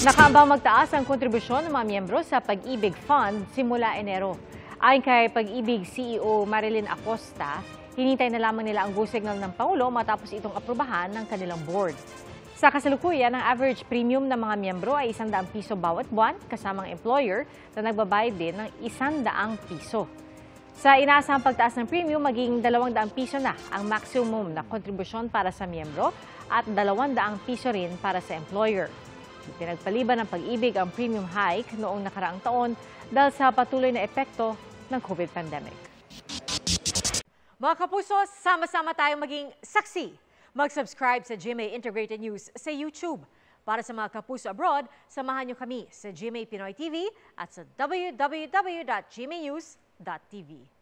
Nakaambang magtaas ang kontribusyon ng mga miyembro sa Pag-ibig Fund simula Enero. Ayon kay Pag-ibig CEO Marilyn Acosta, hinintay na lamang nila ang go signal ng Pangulo matapos itong aprubahan ng kanilang board. Sa kasalukuyan, ang average premium ng mga miyembro ay 100 piso bawat buwan, kasamang employer na nagbabayad din ng 100 piso. Sa inaasahang pagtaas ng premium, maging 200 piso na ang maximum na kontribusyon para sa miyembro at 200 piso rin para sa employer. Pinagpaliban ng Pag-ibig ang premium hike noong nakaraang taon dahil sa patuloy na epekto ng COVID pandemic. Mga kapuso, sama-sama tayong maging saksi. Mag-subscribe sa GMA Integrated News sa YouTube. Para sa mga kapuso abroad, samahan niyo kami sa GMA Pinoy TV at sa www.gmanews.tv.